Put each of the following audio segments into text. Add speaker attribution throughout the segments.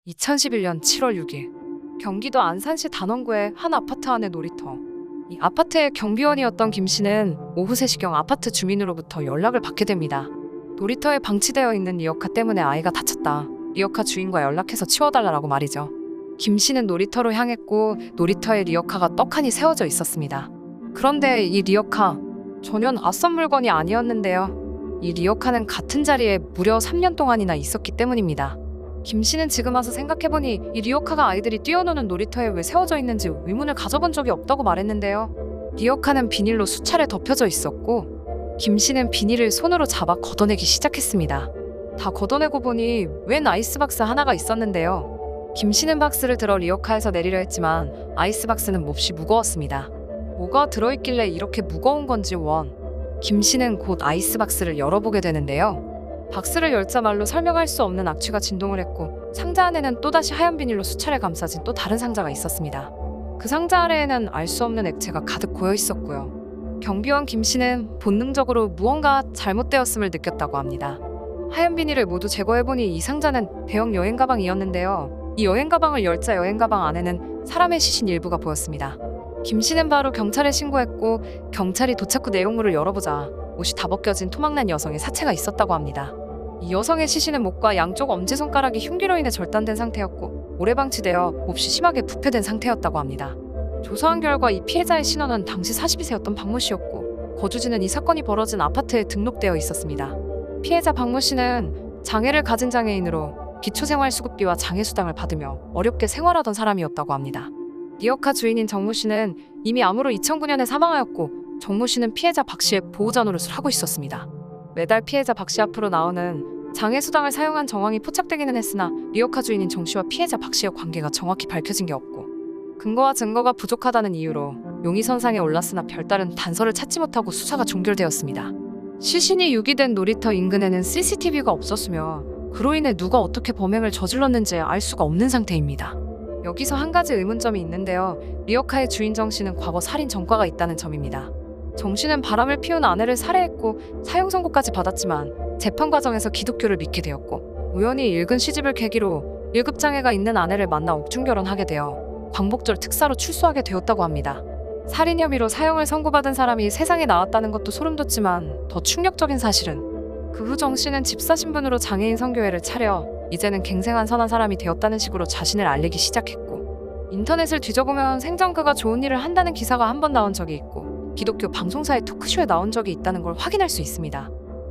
Speaker 1: 2011년 7월 6일 경기도 안산시 단원구의 한 아파트 안의 놀이터. 이 아파트의 경비원이었던 김 씨는 오후 3시경 아파트 주민으로부터 연락을 받게 됩니다. 놀이터에 방치되어 있는 리어카 때문에 아이가 다쳤다. 리어카 주인과 연락해서 치워달라고 말이죠. 김 씨는 놀이터로 향했고 놀이터에 리어카가 떡하니 세워져 있었습니다. 그런데 이 리어카 전혀 낯선 물건이 아니었는데요. 이 리어카는 같은 자리에 무려 3년 동안이나 있었기 때문입니다. 김 씨는 지금 와서 생각해보니 이 리어카가 아이들이 뛰어노는 놀이터에 왜 세워져 있는지 의문을 가져본 적이 없다고 말했는데요. 리어카는 비닐로 수차례 덮여져 있었고 김 씨는 비닐을 손으로 잡아 걷어내기 시작했습니다. 다 걷어내고 보니 웬 아이스박스 하나가 있었는데요. 김 씨는 박스를 들어 리어카에서 내리려 했지만 아이스박스는 몹시 무거웠습니다. 뭐가 들어있길래 이렇게 무거운 건지 김 씨는 곧 아이스박스를 열어보게 되는데요. 박스를 열자말로 설명할 수 없는 악취가 진동을 했고 상자 안에는 또다시 하얀 비닐로 수차례 감싸진 또 다른 상자가 있었습니다. 그 상자 아래에는 알 수 없는 액체가 가득 고여 있었고요. 경비원 김 씨는 본능적으로 무언가 잘못되었음을 느꼈다고 합니다. 하얀 비닐을 모두 제거해보니 이 상자는 대형 여행 가방이었는데요. 이 여행 가방을 열자 여행 가방 안에는 사람의 시신 일부가 보였습니다. 김 씨는 바로 경찰에 신고했고 경찰이 도착 후 내용물을 열어보자 옷이 다 벗겨진 토막난 여성의 사체가 있었다고 합니다. 이 여성의 시신은 목과 양쪽 엄지손가락이 흉기로 인해 절단된 상태였고 오래 방치되어 몹시 심하게 부패된 상태였다고 합니다. 조사한 결과 이 피해자의 신원은 당시 42세였던 박모 씨였고 거주지는 이 사건이 벌어진 아파트에 등록되어 있었습니다. 피해자 박모 씨는 장애를 가진 장애인으로 기초생활수급비와 장애수당을 받으며 어렵게 생활하던 사람이었다고 합니다. 리어카 주인인 정모 씨는 이미 암으로 2009년에 사망하였고 정모 씨는 피해자 박 씨의 보호자 노릇을 하고 있었습니다. 매달 피해자 박 씨 앞으로 나오는 장애수당을 사용한 정황이 포착되기는 했으나 리어카 주인인 정 씨와 피해자 박 씨의 관계가 정확히 밝혀진 게 없고 근거와 증거가 부족하다는 이유로 용의선상에 올랐으나 별다른 단서를 찾지 못하고 수사가 종결되었습니다. 시신이 유기된 놀이터 인근에는 CCTV가 없었으며 그로 인해 누가 어떻게 범행을 저질렀는지 알 수가 없는 상태입니다. 여기서 한 가지 의문점이 있는데요. 리어카의 주인 정 씨는 과거 살인 전과가 있다는 점입니다. 정 씨는 바람을 피운 아내를 살해했고 사형 선고까지 받았지만 재판 과정에서 기독교를 믿게 되었고 우연히 읽은 시집을 계기로 1급 장애가 있는 아내를 만나 옥중 결혼하게 되어 광복절 특사로 출소하게 되었다고 합니다. 살인 혐의로 사형을 선고받은 사람이 세상에 나왔다는 것도 소름돋지만 더 충격적인 사실은 그 후 정 씨는 집사 신분으로 장애인 선교회를 차려 이제는 갱생한 선한 사람이 되었다는 식으로 자신을 알리기 시작했고 인터넷을 뒤져보면 생전 그가 좋은 일을 한다는 기사가 한 번 나온 적이 있고 기독교 방송사의 토크쇼에 나온 적이 있다는 걸 확인할 수 있습니다.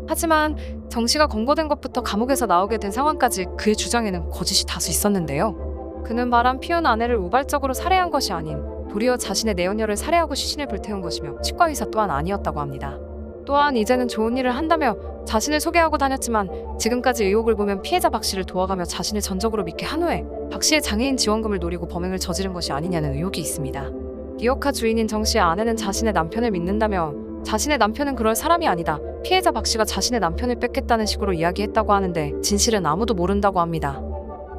Speaker 1: 하지만 정 씨가 검거된 것부터 감옥에서 나오게 된 상황까지 그의 주장에는 거짓이 다수 있었는데요. 그는 바람 피운 아내를 우발적으로 살해한 것이 아닌 도리어 자신의 내연녀를 살해하고 시신을 불태운 것이며 치과 의사 또한 아니었다고 합니다. 또한 이제는 좋은 일을 한다며 자신을 소개하고 다녔지만 지금까지 의혹을 보면 피해자 박 씨를 도와가며 자신을 전적으로 믿게 한 후에 박 씨의 장애인 지원금을 노리고 범행을 저지른 것이 아니냐는 의혹이 있습니다. 리어카 주인인 정 씨의 아내는 자신의 남편을 믿는다며 자신의 남편은 그럴 사람이 아니다. 피해자 박 씨가 자신의 남편을 뺏겠다는 식으로 이야기했다고 하는데 진실은 아무도 모른다고 합니다.